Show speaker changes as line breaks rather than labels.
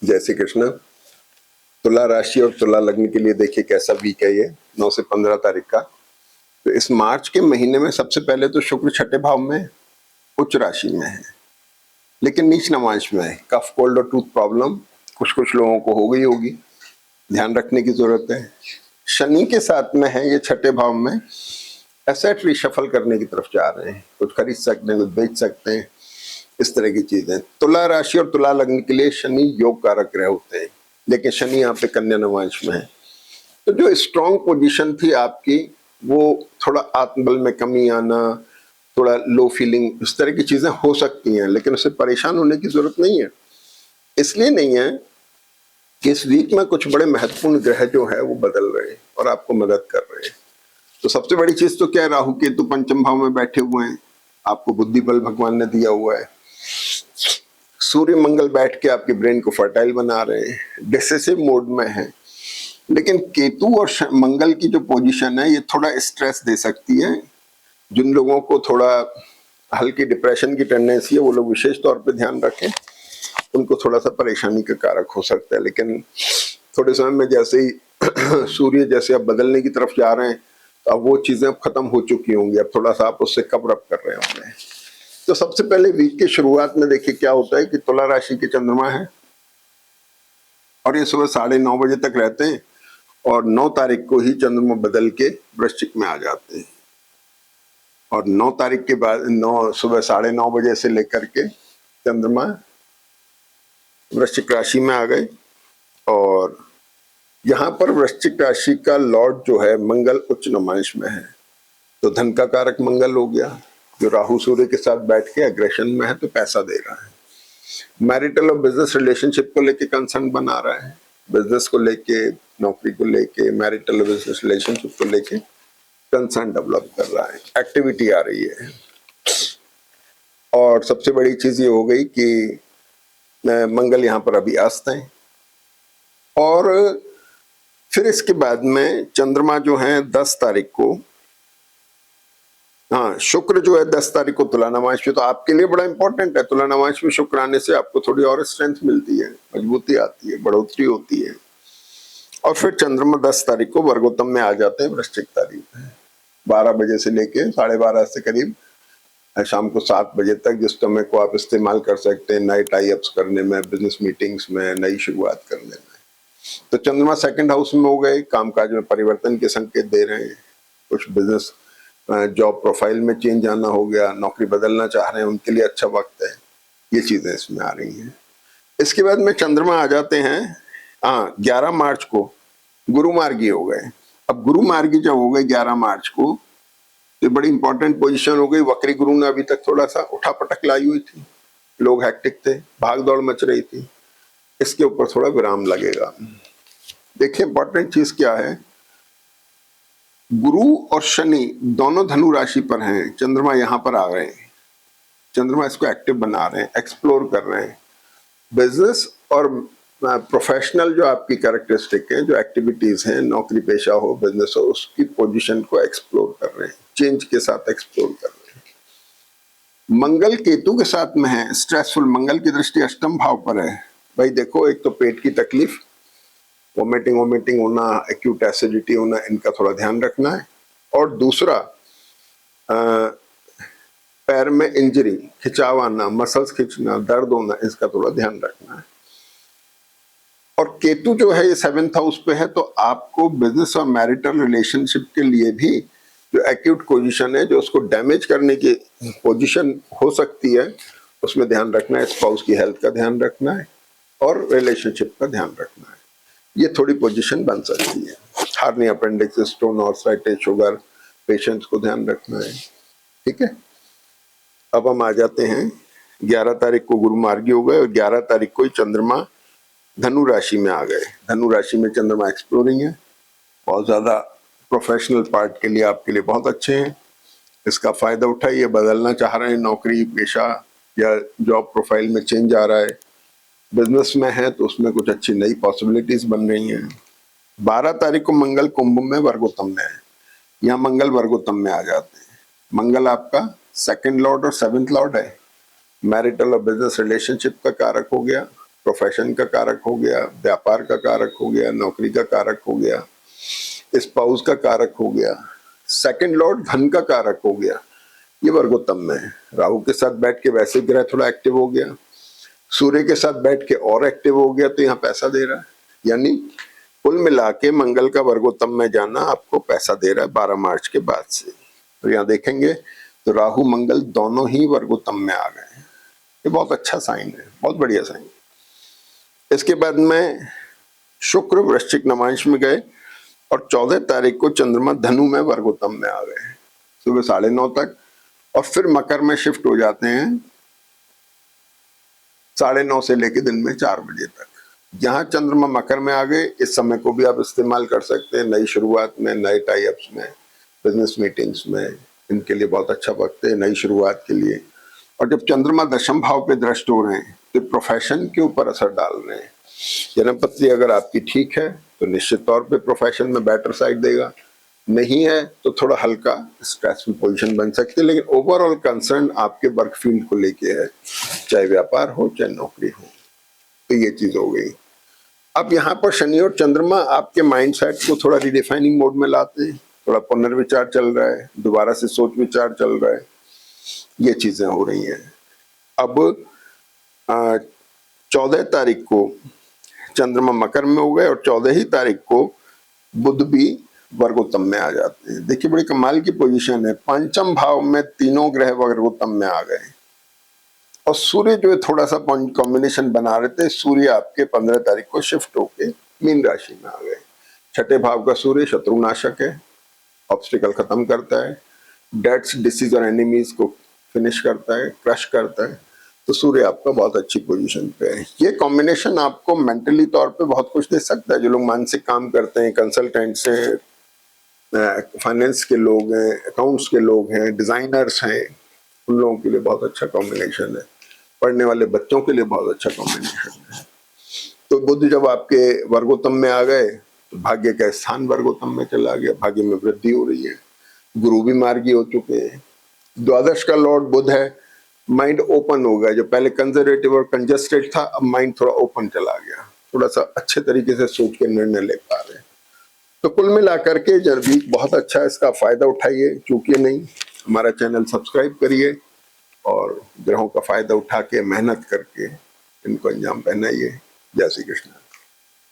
जय श्री कृष्ण। तुला राशि और तुला लग्न के लिए देखिए कैसा वीक है ये 9 से 15 तारीख का। तो इस मार्च के महीने में सबसे पहले तो शुक्र छठे भाव में उच्च राशि में है, लेकिन नीच नवांश में है। कफ कोल्ड और टूथ प्रॉब्लम कुछ लोगों को हो गई होगी, ध्यान रखने की जरूरत है। शनि के साथ में है ये छठे भाव में, एसेट रिशफल करने की तरफ जा रहे हैं, कुछ खरीद सकते हैं, कुछ बेच सकते हैं, इस तरह की चीजें। तुला राशि और तुला लग्न के लिए शनि योग कारक ग्रह होते हैं, लेकिन शनि यहाँ पे कन्या नवांश में है। तो जो स्ट्रॉन्ग पोजीशन थी आपकी, वो थोड़ा आत्मबल में कमी आना, थोड़ा लो फीलिंग, इस तरह की चीजें हो सकती हैं, लेकिन उससे परेशान होने की जरूरत नहीं है। इसलिए नहीं है कि इस वीक में कुछ बड़े महत्वपूर्ण ग्रह जो है वो बदल रहे हैं और आपको मदद कर रहे हैं। तो सबसे बड़ी चीज तो क्या है, राहु केतु पंचम भाव में बैठे हुए हैं, आपको बुद्धि बल भगवान ने दिया हुआ है। सूर्य मंगल बैठ के आपके ब्रेन को फर्टाइल बना रहे हैं, डिसेसिव मोड में है। लेकिन केतु और मंगल की जो पोजीशन है ये थोड़ा स्ट्रेस दे सकती है। जिन लोगों को थोड़ा हल्की डिप्रेशन की टेंडेंसी है वो लोग विशेष तौर पे ध्यान रखें, उनको थोड़ा सा परेशानी का कारक हो सकता है। लेकिन थोड़े समय में जैसे ही सूर्य जैसे अब बदलने की तरफ जा रहे हैं, तो अब वो चीजें अब खत्म हो चुकी होंगी, अब थोड़ा सा आप उससे कवर अप कर रहे होंगे। तो सबसे पहले वीक की शुरुआत में देखिए क्या होता है कि तुला राशि के चंद्रमा है और ये सुबह 9:30 बजे तक रहते हैं और 9 तारीख को ही चंद्रमा बदल के वृश्चिक में आ जाते हैं। और 9 तारीख के बाद सुबह 9:30 बजे से लेकर के चंद्रमा वृश्चिक राशि में आ गए। और यहाँ पर वृश्चिक राशि का लॉर्ड जो है मंगल उच्च नमांश में है, तो धन का कारक मंगल हो गया, जो राहु सूर्य के साथ बैठ के एग्रेशन में है, तो पैसा दे रहा है। मैरिटल और बिजनेस रिलेशनशिप को लेके कंसर्न बना रहा है, बिजनेस को लेके, नौकरी को लेके, मैरिटल और बिजनेस रिलेशनशिप को लेके कंसर्न डेवलप कर रहा है, एक्टिविटी आ रही है। और सबसे बड़ी चीज ये हो गई कि मंगल यहाँ पर अभी अस्त है। और फिर इसके बाद में चंद्रमा जो है 10 तारीख को, हाँ शुक्र जो है 10 तारीख को तुला नवांश में, तो आपके लिए बड़ा इंपॉर्टेंट है। तुला नवांश में शुक्र आने से आपको थोड़ी और स्ट्रेंथ मिलती है, मजबूती आती है, बढ़ोतरी होती है। और फिर चंद्रमा 10 तारीख को वर्गोत्तम में आ जाते हैं वृश्चिक तारीख में, 12 बजे से लेके 12:30 से करीब शाम को 7 बजे तक, जिस समय को आप इस्तेमाल कर सकते हैं नए टाई अप्स करने में, बिजनेस मीटिंग्स में, नई शुरुआत करने में। तो चंद्रमा सेकंड हाउस में हो गए, कामकाज में परिवर्तन के संकेत दे रहे हैं, कुछ बिजनेस जॉब प्रोफाइल में चेंज आना हो गया, नौकरी बदलना चाह रहे हैं उनके लिए अच्छा वक्त है, ये चीजें इसमें आ रही हैं। इसके बाद में चंद्रमा आ जाते हैं 11 मार्च को गुरु मार्गी हो गए। अब गुरु मार्गी जब हो गए 11 मार्च को, तो बड़ी इंपॉर्टेंट पोजीशन हो गई। वक्री गुरु ने अभी तक थोड़ा सा उठापटक लाई हुई थी, लोग हैक्टिक थे, भाग दौड़ मच रही थी, इसके ऊपर थोड़ा विराम लगेगा। देखिए इंपॉर्टेंट चीज क्या है, गुरु और शनि दोनों धनु राशि पर हैं, चंद्रमा यहाँ पर आ गए हैं, चंद्रमा इसको एक्टिव बना रहे हैं, एक्सप्लोर कर रहे हैं। बिजनेस और प्रोफेशनल जो आपकी कैरेक्टरिस्टिक है, जो एक्टिविटीज हैं, नौकरी पेशा हो, बिजनेस हो, उसकी पोजीशन को एक्सप्लोर कर रहे हैं, चेंज के साथ एक्सप्लोर कर रहे हैं। मंगल केतु के साथ में है, स्ट्रेसफुल, मंगल की दृष्टि अष्टम भाव पर है। भाई देखो, एक तो पेट की तकलीफ, वोमिटिंग होना, एक्यूट एसिडिटी होना, इनका थोड़ा ध्यान रखना है। और दूसरा पैर में इंजरी, खिंचाव आना, मसल्स खींचना, दर्द होना, इसका थोड़ा ध्यान रखना है। और केतु जो है ये 7th हाउस पे है, तो आपको बिजनेस और मैरिटल रिलेशनशिप के लिए भी जो एक्यूट पोजीशन है, जो उसको डैमेज करने की पोजीशन हो सकती है, उसमें ध्यान रखना है। स्पाउस की हेल्थ का ध्यान रखना है और रिलेशनशिप का ध्यान रखना है। ये थोड़ी पोजीशन बन सकती है। Hernia, appendix, stone, arthritis, sugar, patients को ध्यान रखना है। ठीक है, अब हम आ जाते हैं 11 तारीख को गुरु मार्गी हो गए और 11 तारीख को ही चंद्रमा धनु राशि में आ गए। धनु राशि में चंद्रमा एक्सप्लोरिंग है, बहुत ज्यादा प्रोफेशनल पार्ट के लिए आपके लिए बहुत अच्छे हैं, इसका फायदा उठाइए। बदलना चाह रहे हैं नौकरी पेशा या जॉब प्रोफाइल में चेंज आ रहा है, बिजनेस में है तो उसमें कुछ अच्छी नई पॉसिबिलिटीज बन रही हैं। 12 तारीख को मंगल कुंभ में वर्गोत्तम में है, यहाँ मंगल वर्गोत्तम में आ जाते हैं। मंगल आपका 2nd लॉर्ड और 7th लॉर्ड है, मैरिटल और बिजनेस रिलेशनशिप का कारक हो गया, प्रोफेशन का कारक हो गया, व्यापार का कारक हो गया, नौकरी का कारक हो गया, स्पाउस का कारक हो गया, सेकंड लॉर्ड धन का कारक हो गया, ये वर्गोत्तम में है। राहु के साथ बैठ के वैसे ग्रह थोड़ा एक्टिव हो गया, सूर्य के साथ बैठ के और एक्टिव हो गया, तो यहाँ पैसा दे रहा है। यानी कुल मिला के मंगल का वर्गोत्तम में जाना आपको पैसा दे रहा है 12 मार्च के बाद से। तो यहाँ देखेंगे तो राहु मंगल दोनों ही वर्गोत्तम में आ गए, ये बहुत अच्छा साइन है, बहुत बढ़िया साइन। इसके बाद में शुक्र वृश्चिक नवांश में गए और 14 तारीख को चंद्रमा धनु में वर्गोत्तम में आ गए सुबह 9:30 तक, और फिर मकर में शिफ्ट हो जाते हैं 9:30 से लेके दिन में 4 बजे तक। यहाँ चंद्रमा मकर में आ गए, इस समय को भी आप इस्तेमाल कर सकते हैं नई शुरुआत में, नए टाई-अप्स में, बिजनेस मीटिंग्स में, इनके लिए बहुत अच्छा वक्त है नई शुरुआत के लिए। और जब चंद्रमा दशम भाव पे दृष्ट हो रहे हैं तो प्रोफेशन के ऊपर असर डाल रहे हैं। जन्मपत्री अगर आपकी ठीक है तो निश्चित तौर पे प्रोफेशन में बेटर साइड देगा, नहीं है तो थोड़ा हल्का स्ट्रेसफुल पोजीशन बन सकती है, लेकिन ओवरऑल कंसर्न आपके वर्क फील्ड को लेके है, चाहे व्यापार हो चाहे नौकरी हो। तो ये चीज हो गई। अब यहाँ पर शनि और चंद्रमा आपके माइंडसेट को थोड़ा रिडिफाइनिंग मोड में लाते हैं, थोड़ा पुनर्विचार चल रहा है, दोबारा से सोच विचार चल रहा है, ये चीजें हो रही हैं। अब 14 तारीख को चंद्रमा मकर में हो गए और 14 ही तारीख को बुध भी वर्गोत्तम में आ जाते हैं। देखिए बड़ी कमाल की पोजीशन है, पंचम भाव में तीनों ग्रह वर्गोत्तम में आ गए और सूर्य जो है थोड़ा सा कॉम्बिनेशन बना रहे थे, सूर्य आपके 15 तारीख को शिफ्ट होके मीन राशि में आ गए। छठे भाव का सूर्य शत्रुनाशक है, ऑब्स्टिकल खत्म करता है, डेट्स डिसीज और एनिमीज को फिनिश करता है, क्रश करता है। तो सूर्य आपका बहुत अच्छी पोजीशन पे है। ये कॉम्बिनेशन आपको मेंटली तौर पे बहुत कुछ दे सकता है। जो लोग मानसिक काम करते हैं, कंसल्टेंट्स हैं, फाइनेंस के लोग हैं, अकाउंट्स के लोग हैं, डिजाइनर्स हैं, उन लोगों के लिए बहुत अच्छा कॉम्बिनेशन है। पढ़ने वाले बच्चों के लिए बहुत अच्छा कॉम्बिनेशन है। तो बुध जब आपके वर्गोत्तम में आ गए तो भाग्य का स्थान वर्गोत्तम में चला गया, भाग्य में वृद्धि हो रही है, गुरु भी मार्गी हो चुके हैं, द्वादश का लॉर्ड बुध है, माइंड ओपन हो गया। जो पहले कंजर्वेटिव और कंजस्टेड था, अब माइंड थोड़ा ओपन चला गया, थोड़ा सा अच्छे तरीके से सोच के निर्णय ले पा रहे हैं। तो कुल मिलाकर के वीक बहुत अच्छा है, इसका फायदा उठाइए, चूकिए नहीं। हमारा चैनल सब्सक्राइब करिए और ग्रहों का फायदा उठा के मेहनत करके इनको अंजाम पहनाइए। जय श्री कृष्ण।